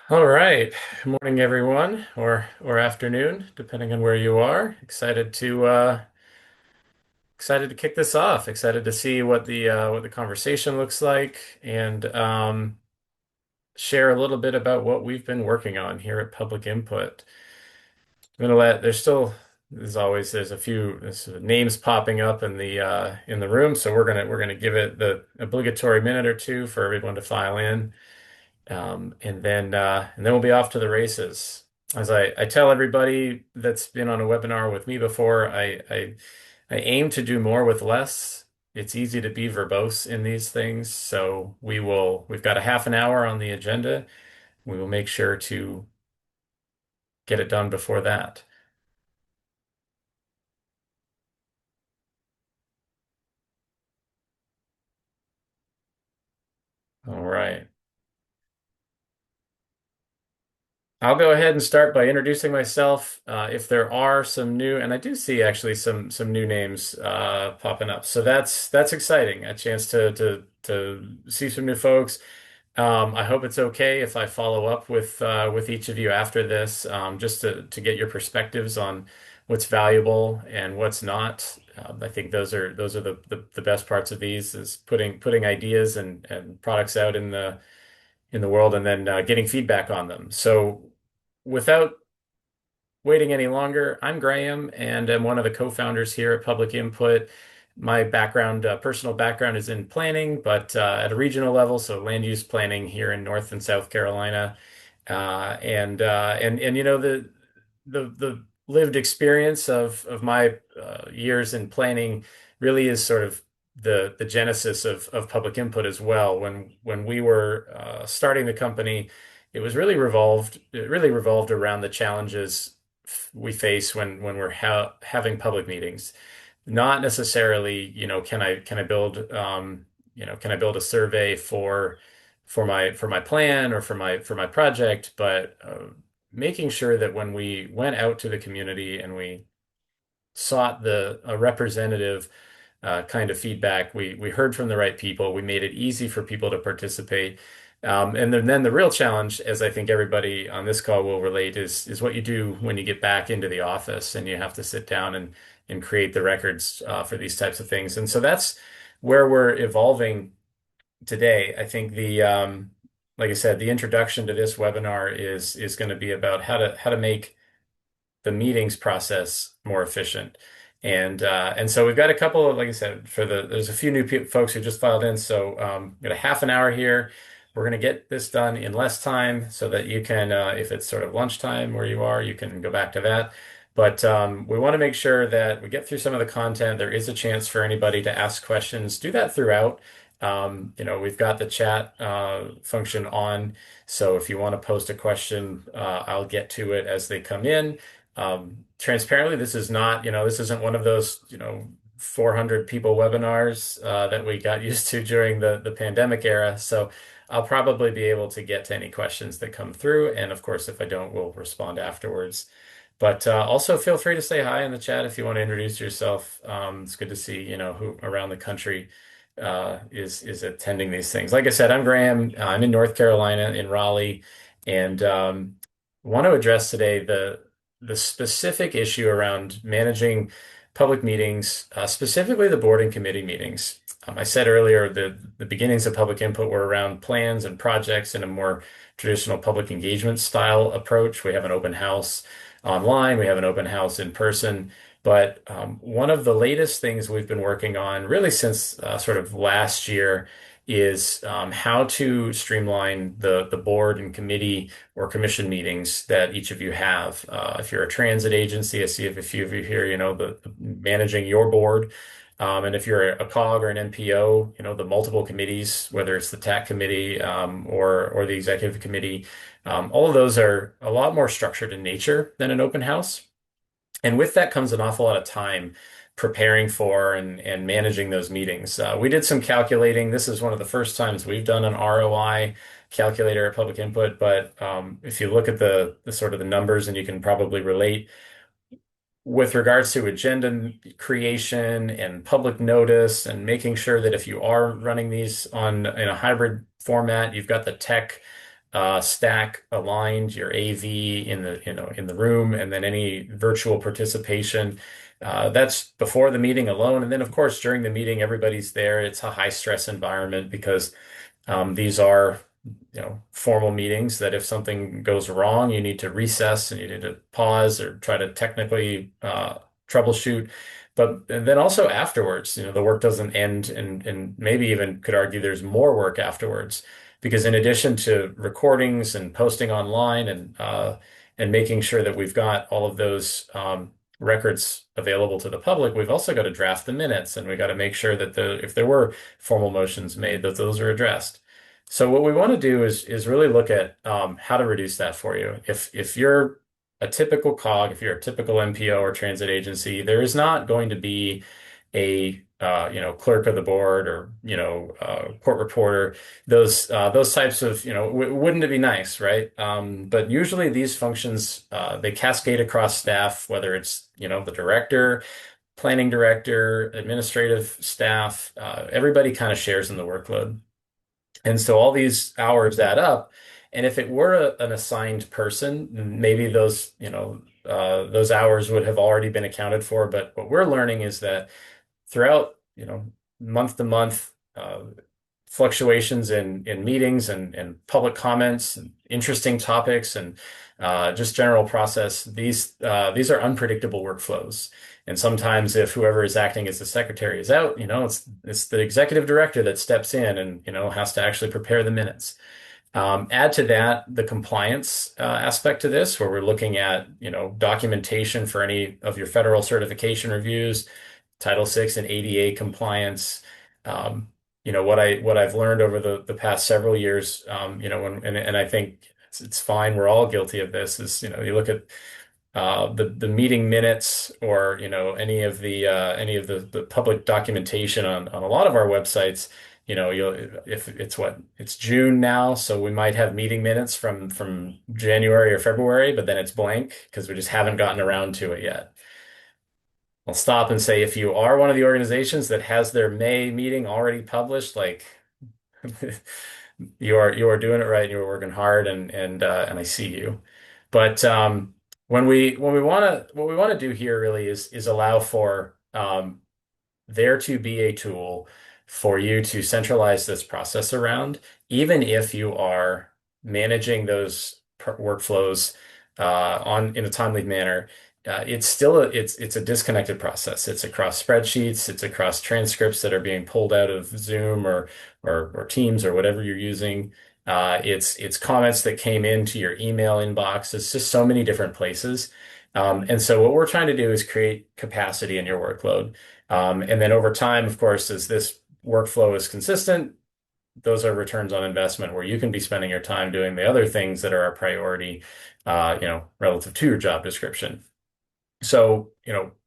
All right. Good morning, everyone, or afternoon, depending on where you are. Excited to kick this off. Excited to see what the conversation looks like, and share a little bit about what we've been working on here at Public Input. I'm gonna let there's still As always there's names popping up in the room, so we're gonna give it the obligatory minute or two for everyone to file in. And then we'll be off to the races. As I tell everybody that's been on a webinar with me before, I aim to do more with less. It's easy to be verbose in these things, so we've got a half an hour on the agenda. We will make sure to get it done before that. All right. I'll go ahead and start by introducing myself. If there are some new, and I do see actually some new names popping up, so that's exciting. A chance to see some new folks. I hope it's okay if I follow up with each of you after this, just to get your perspectives on what's valuable and what's not. I think those are the best parts of these is putting ideas and products out in the world and then getting feedback on them. So without waiting any longer, I'm Graham and I'm one of the co-founders here at Public Input. My personal background is in planning, but at a regional level, so land use planning here in North and South Carolina. And you know the lived experience of my years in planning really is sort of the genesis of Public Input as well. When we were starting the company, it really revolved around the challenges we face when we're having public meetings. Not necessarily, can I build can I build a survey for my plan or for my project, but making sure that when we went out to the community and we sought the a representative kind of feedback. We heard from the right people. We made it easy for people to participate. And then the real challenge, as I think everybody on this call will relate, is what you do when you get back into the office and you have to sit down and create the records for these types of things. And so that's where we're evolving today. I think like I said, the introduction to this webinar is going to be about how to make the meetings process more efficient. And so we've got a couple of, like I said, there's a few new folks who just filed in. So we've got a half an hour here. We're going to get this done in less time so that you can, if it's sort of lunchtime where you are, you can go back to that. But we want to make sure that we get through some of the content. There is a chance for anybody to ask questions. Do that throughout. We've got the chat function on. So if you want to post a question, I'll get to it as they come in. Transparently, this isn't one of those, 400 people webinars that we got used to during the pandemic era. So I'll probably be able to get to any questions that come through. And of course, if I don't, we'll respond afterwards. But also feel free to say hi in the chat if you want to introduce yourself. It's good to see, who around the country is attending these things. Like I said, I'm Graham. I'm in North Carolina, in Raleigh, and want to address today the specific issue around managing public meetings, specifically the board and committee meetings. I said earlier the beginnings of public input were around plans and projects in a more traditional public engagement style approach. We have an open house online, we have an open house in person. But one of the latest things we've been working on, really since sort of last year, is how to streamline the board and committee or commission meetings that each of you have. If you're a transit agency, I see if a few of you here, the managing your board. And if you're a COG or an NPO, the multiple committees, whether it's the TAC committee or the executive committee, all of those are a lot more structured in nature than an open house. And with that comes an awful lot of time preparing for and managing those meetings. We did some calculating. This is one of the first times we've done an ROI calculator at Public Input. But if you look at the sort of the numbers, and you can probably relate with regards to agenda creation and public notice and making sure that if you are running these in a hybrid format, you've got the tech stack aligned, your AV in the in the room, and then any virtual participation. That's before the meeting alone, and then of course during the meeting, everybody's there. It's a high stress environment because these are, formal meetings that if something goes wrong, you need to recess and you need to pause or try to technically troubleshoot. But and then also afterwards, the work doesn't end, and maybe even could argue there's more work afterwards because in addition to recordings and posting online and making sure that we've got all of those records available to the public, we've also got to draft the minutes and we got to make sure that if there were formal motions made, that those are addressed. So what we want to do is really look at how to reduce that for you. If you're a typical COG, if you're a typical MPO or transit agency, there is not going to be a clerk of the board or court reporter. Those types of wouldn't it be nice, right? But usually these functions they cascade across staff, whether it's the director, planning director, administrative staff. Everybody kind of shares in the workload. And so all these hours add up. And if it were an assigned person, maybe those hours would have already been accounted for. But what we're learning is that throughout, month to month, fluctuations in meetings and public comments and interesting topics and just general process, these are unpredictable workflows. And sometimes if whoever is acting as the secretary is out, it's the executive director that steps in and has to actually prepare the minutes. Add to that the compliance aspect to this, where we're looking at documentation for any of your federal certification reviews, Title VI and ADA compliance. What I've learned over the past several years, and I think it's fine. We're all guilty of this. Is you look at the meeting minutes or any of the public documentation on a lot of our websites. You'll if it's June now, so we might have meeting minutes from January or February, but then it's blank because we just haven't gotten around to it yet. I'll stop and say if you are one of the organizations that has their May meeting already published, like you are doing it right and you're working hard and I see you. But when we want to what we want to do here really is allow for there to be a tool for you to centralize this process around, even if you are managing those workflows on in a timely manner. It's a disconnected process. It's across spreadsheets, it's across transcripts that are being pulled out of Zoom or Teams or whatever you're using. It's comments that came into your email inbox. It's just so many different places. And so what we're trying to do is create capacity in your workload. And then over time, of course, as this workflow is consistent, those are returns on investment where you can be spending your time doing the other things that are a priority, relative to your job description. So,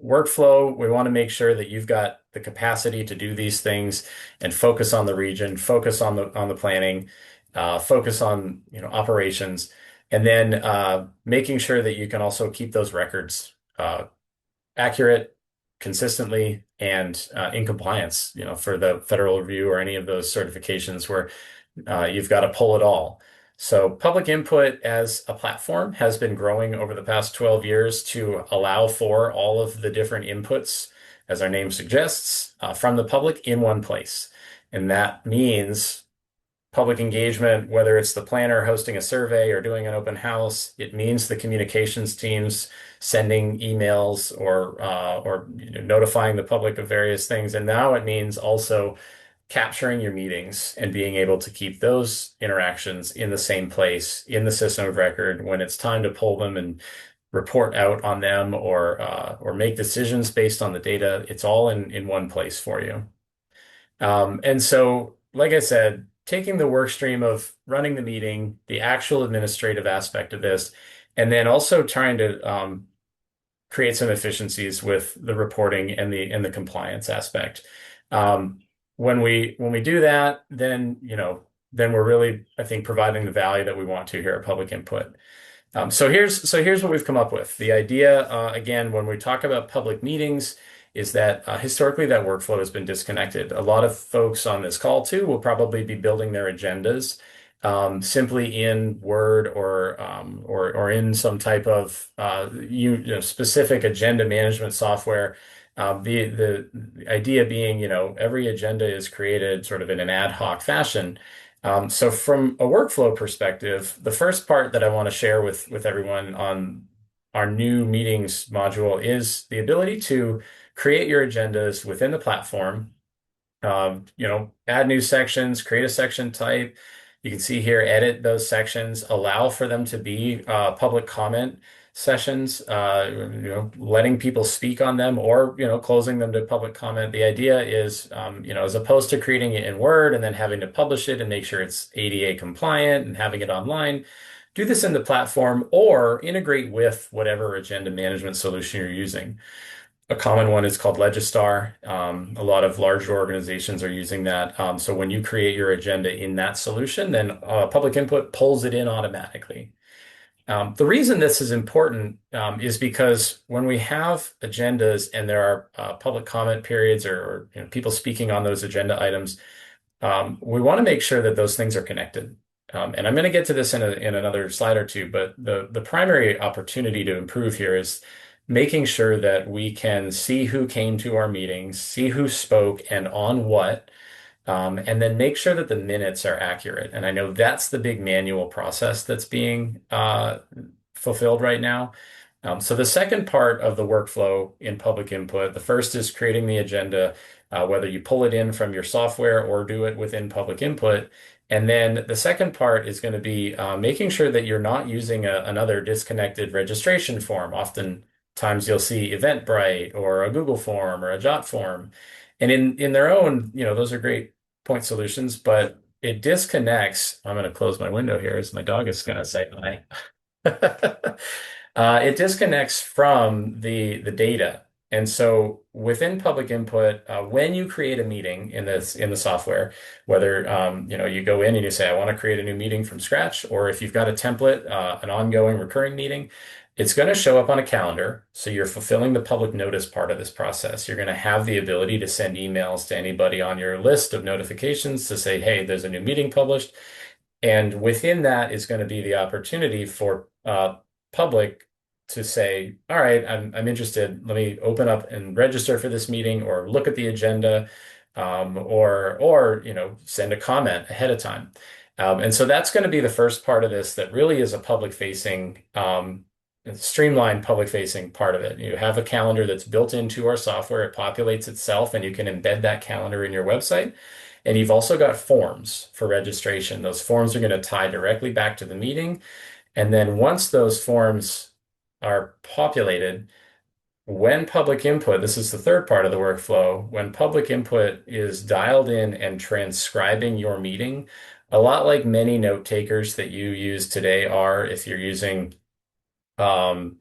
workflow, we want to make sure that you've got the capacity to do these things and focus on the region, focus on the planning, focus on, operations, and then making sure that you can also keep those records accurate, consistently, and in compliance, for the federal review or any of those certifications where you've got to pull it all. So public input as a platform has been growing over the past 12 years to allow for all of the different inputs, as our name suggests, from the public in one place. And that means public engagement, whether it's the planner hosting a survey or doing an open house. It means the communications teams sending emails or notifying the public of various things. And now it means also capturing your meetings and being able to keep those interactions in the same place in the system of record when it's time to pull them and report out on them or make decisions based on the data. It's all in one place for you. And so, like I said, taking the work stream of running the meeting, the actual administrative aspect of this, and then also trying to create some efficiencies with the reporting and the compliance aspect. When we do that, then we're really, I think, providing the value that we want to here at Public Input. So here's what we've come up with. The idea, again, when we talk about public meetings, is that historically that workflow has been disconnected. A lot of folks on this call too will probably be building their agendas simply in Word or in some type of you know, specific agenda management software. The idea being, you know, every agenda is created sort of in an ad hoc fashion. So from a workflow perspective, the first part that I want to share with everyone on our new meetings module is the ability to create your agendas within the platform. You know, add new sections, create a section type. You can see here, edit those sections, allow for them to be public comment sessions, you know, letting people speak on them or, you know, closing them to public comment. The idea is, you know, as opposed to creating it in Word and then having to publish it and make sure it's ADA compliant and having it online, do this in the platform or integrate with whatever agenda management solution you're using. A common one is called Legistar. A lot of larger organizations are using that. So when you create your agenda in that solution, then public input pulls it in automatically. The reason this is important is because when we have agendas and there are public comment periods or you know, people speaking on those agenda items, we want to make sure that those things are connected. And I'm going to get to this in another slide or two, but the primary opportunity to improve here is making sure that we can see who came to our meetings, see who spoke and on what, and then make sure that the minutes are accurate. And I know that's the big manual process that's being fulfilled right now. So the second part of the workflow in public input, the first is creating the agenda, whether you pull it in from your software or do it within public input. And then the second part is going to be making sure that you're not using another disconnected registration form. Oftentimes you'll see Eventbrite or a Google form or a Jot form. And in their own, you know, those are great point solutions, but it disconnects. I'm going to close my window here as my dog is going to say hi. It disconnects from the data. And so within public input, when you create a meeting in the software, whether you know you go in and you say, I want to create a new meeting from scratch, or if you've got a template, an ongoing recurring meeting, it's going to show up on a calendar. So you're fulfilling the public notice part of this process. You're going to have the ability to send emails to anybody on your list of notifications to say, hey, there's a new meeting published. And within that is going to be the opportunity for public to say, all right, I'm interested. Let me open up and register for this meeting or look at the agenda or you know, send a comment ahead of time. And so that's going to be the first part of this that really is a public facing streamlined public facing part of it. You have a calendar that's built into our software. It populates itself and you can embed that calendar in your website. And you've also got forms for registration. Those forms are going to tie directly back to the meeting. And then once those forms are populated, when public input, this is the third part of the workflow, when public input is dialed in and transcribing your meeting, a lot like many note takers that you use today are, if you're using um,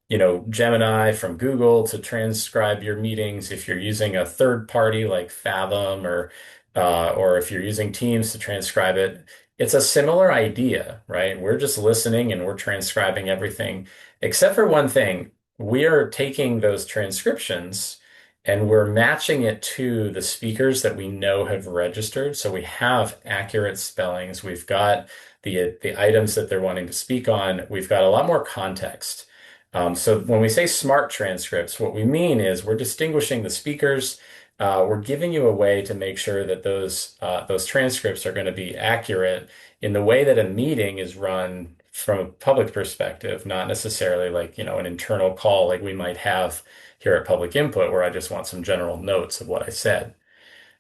you know, Gemini from Google to transcribe your meetings. If you're using a third party like Fathom or if you're using Teams to transcribe it, it's a similar idea, right? We're just listening and we're transcribing everything, except for one thing. We are taking those transcriptions and we're matching it to the speakers that we know have registered. So we have accurate spellings. We've got the items that they're wanting to speak on. We've got a lot more context. So when we say smart transcripts, what we mean is we're distinguishing the speakers. We're giving you a way to make sure that those transcripts are going to be accurate in the way that a meeting is run from a public perspective, not necessarily like, you know, an internal call like we might have here at Public Input, where I just want some general notes of what I said.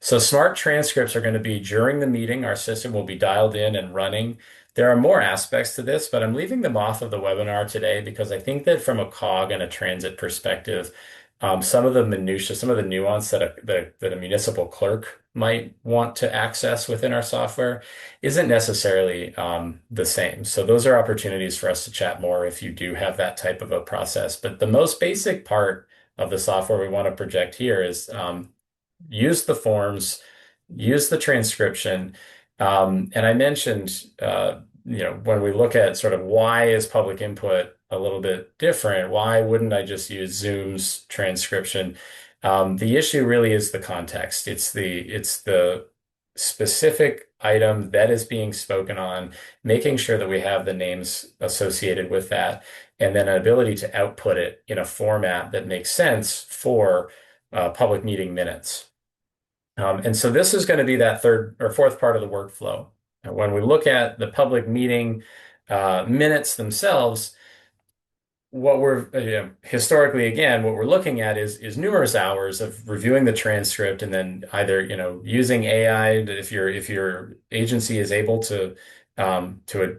So smart transcripts are going to be during the meeting. Our system will be dialed in and running. There are more aspects to this, but I'm leaving them off of the webinar today because I think that from a COG and a transit perspective, some of the minutia, some of the nuance that a municipal clerk might want to access within our software isn't necessarily the same. So those are opportunities for us to chat more if you do have that type of a process. But the most basic part of the software we want to project here is use the forms, use the transcription. And I mentioned, you know, when we look at sort of why is public input a little bit different, why wouldn't I just use Zoom's transcription? The issue really is the context. It's the specific item that is being spoken on, making sure that we have the names associated with that, and then an ability to output it in a format that makes sense for public meeting minutes. And so this is going to be that third or fourth part of the workflow. And when we look at the public meeting minutes themselves, what we're historically again what we're looking at is numerous hours of reviewing the transcript and then either using AI if your agency is able to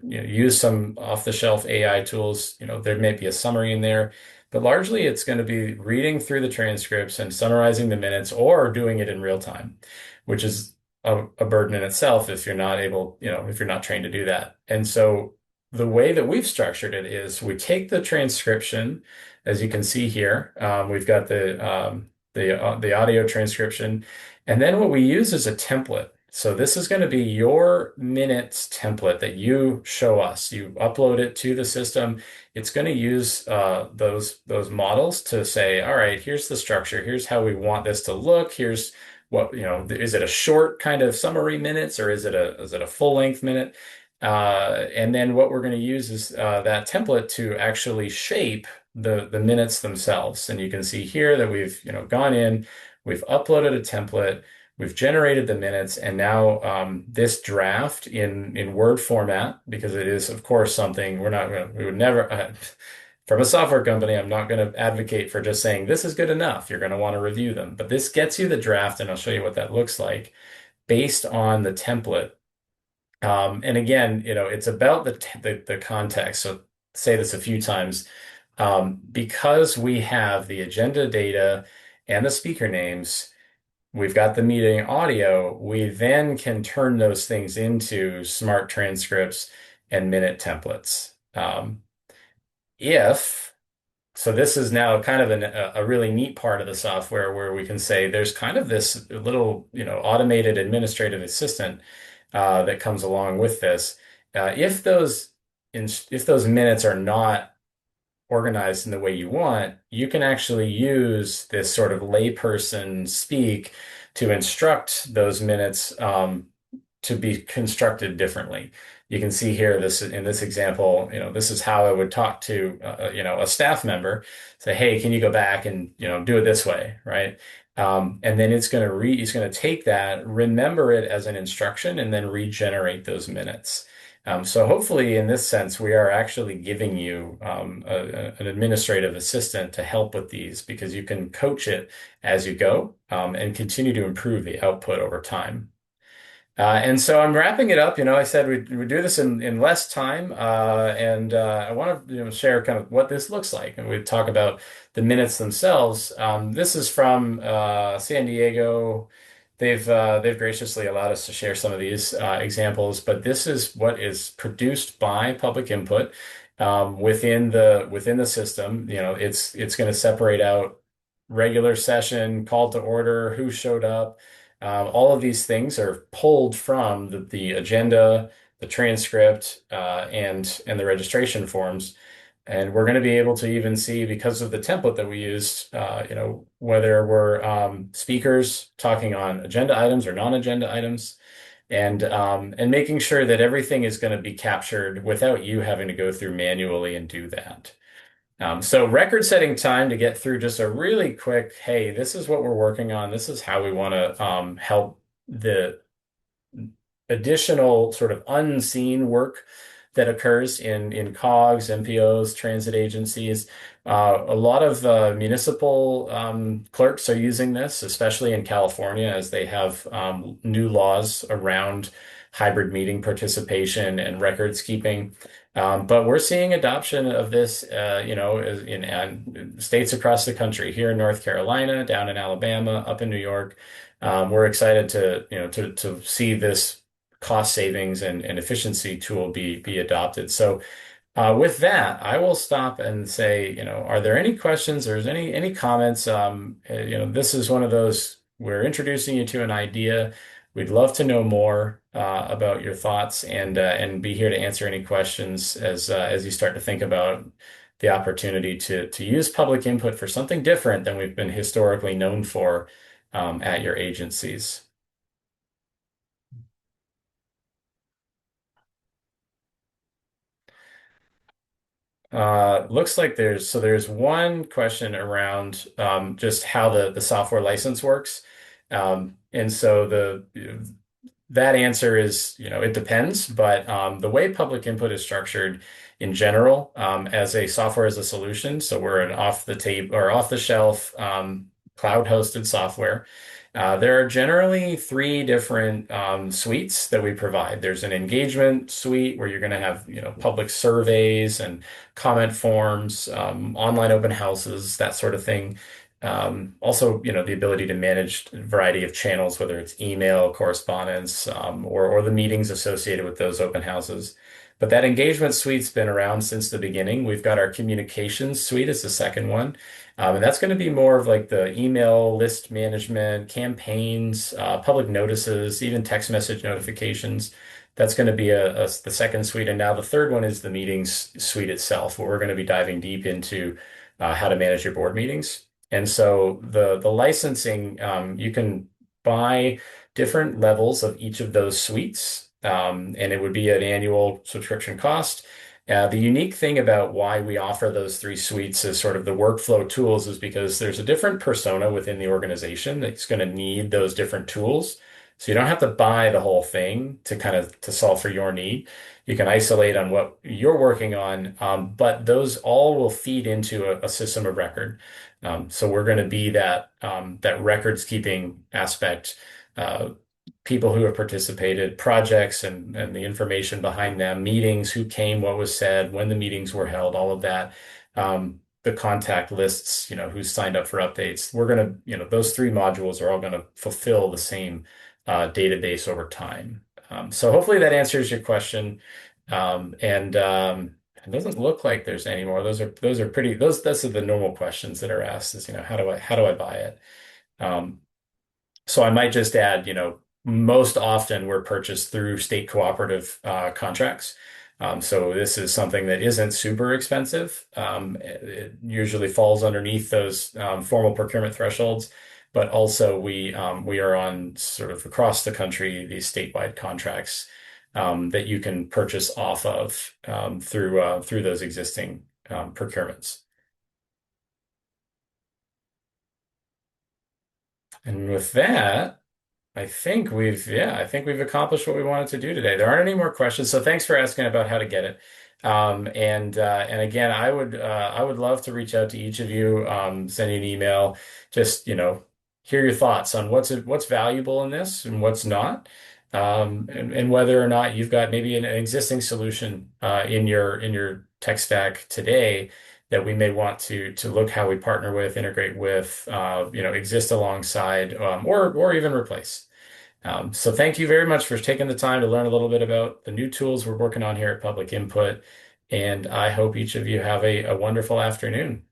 use some off-the-shelf AI tools, there may be a summary in there, but largely it's going to be reading through the transcripts and summarizing the minutes or doing it in real time, which is a burden in itself if you're not able, if you're not trained to do that. And so the way that we've structured it is we take the transcription, as you can see here. We've got the audio transcription, and then what we use is a template. So this is going to be your minutes template that you show us. You upload it to the system. It's going to use those models to say, all right, here's the structure. Here's how we want this to look. Here's what, is it a short kind of summary minutes or is it a full length minute? And then what we're going to use is that template to actually shape the minutes themselves. And you can see here that we've gone in, we've uploaded a template, we've generated the minutes, and now this draft in Word format, because it is of course something we would never. From a software company, I'm not going to advocate for just saying this is good enough. You're going to want to review them. But this gets you the draft, and I'll show you what that looks like based on the template. And again, it's about the context. So say this a few times. Because we have the agenda data and the speaker names, we've got the meeting audio, we then can turn those things into smart transcripts and minute templates. If so this is now kind of a really neat part of the software where we can say there's kind of this little, automated administrative assistant that comes along with this. If those minutes are not organized in the way you want, you can actually use this sort of layperson speak to instruct those minutes to be constructed differently. You can see here this in this example, this is how I would talk to a staff member, say, hey, can you go back and do it this way, right? And then it's going to take that, remember it as an instruction, and then regenerate those minutes. So hopefully, in this sense, we are actually giving you an administrative assistant to help with these because you can coach it as you go and continue to improve the output over time. And so I'm wrapping it up. I said we'd do this in less time, and I want to share kind of what this looks like. And we talk about the minutes themselves. This is from San Diego. They've graciously allowed us to share some of these examples, but this is what is produced by public input within the system. It's going to separate out regular session, call to order, who showed up. All of these things are pulled from the agenda, the transcript, and the registration forms. And we're going to be able to even see, because of the template that we used, whether we're speakers talking on agenda items or non-agenda items, and making sure that everything is going to be captured without you having to go through manually and do that. So record-setting time to get through just a really quick, hey, this is what we're working on. This is how we want to help the additional sort of unseen work that occurs in COGs, MPOs, transit agencies. A lot of municipal clerks are using this, especially in California, as they have new laws around hybrid meeting participation and records keeping. But we're seeing adoption of this, in states across the country, here in North Carolina, down in Alabama, up in New York. We're excited to see this cost savings and efficiency tool be adopted. So with that, I will stop and say, are there any questions or is any comments? This is one of those, we're introducing you to an idea. We'd love to know more about your thoughts and be here to answer any questions as you start to think about the opportunity to use public input for something different than we've been historically known for at your agencies. Looks like there's one question around just how the software license works. And so that answer is, it depends, but the way public input is structured in general, as a software as a solution, so we're an off the tape or off the shelf cloud hosted software. There are generally three different suites that we provide. There's an engagement suite where you're going to have, public surveys and comment forms, online open houses, that sort of thing. Also, the ability to manage a variety of channels, whether it's email, correspondence, or the meetings associated with those open houses. But that engagement suite's been around since the beginning. We've got our communications suite as the second one. And that's going to be more of like the email list management, campaigns, public notices, even text message notifications. That's going to be the second suite. And now the third one is the meetings suite itself, where we're going to be diving deep into how to manage your board meetings. And so the licensing, you can buy different levels of each of those suites, and it would be an annual subscription cost. The unique thing about why we offer those three suites as sort of the workflow tools is because there's a different persona within the organization that's going to need those different tools. So you don't have to buy the whole thing to kind of to solve for your need. You can isolate on what you're working on, but those all will feed into a system of record. So we're going to be that records keeping aspect. People who have participated, projects and the information behind them, meetings, who came, what was said, when the meetings were held, all of that. The contact lists, who's signed up for updates. We're going to, those three modules are all going to fulfill the same database over time. So hopefully that answers your question. And it doesn't look like there's any more. Those are pretty, those are the normal questions that are asked is, how do I buy it? Um, so I might just add, most often we're purchased through state cooperative contracts. So this is something that isn't super expensive. It usually falls underneath those formal procurement thresholds, but also we are on sort of across the country these statewide contracts that you can purchase off of through those existing procurements. And with that, I think we've accomplished what we wanted to do today. There aren't any more questions, so thanks for asking about how to get it. And again, I would love to reach out to each of you, send you an email, just hear your thoughts on what's valuable in this and what's not, and whether or not you've got maybe an existing solution in your tech stack today that we may want to look how we partner with, integrate with, exist alongside, or even replace. So thank you very much for taking the time to learn a little bit about the new tools we're working on here at Public Input, and I hope each of you have a wonderful afternoon.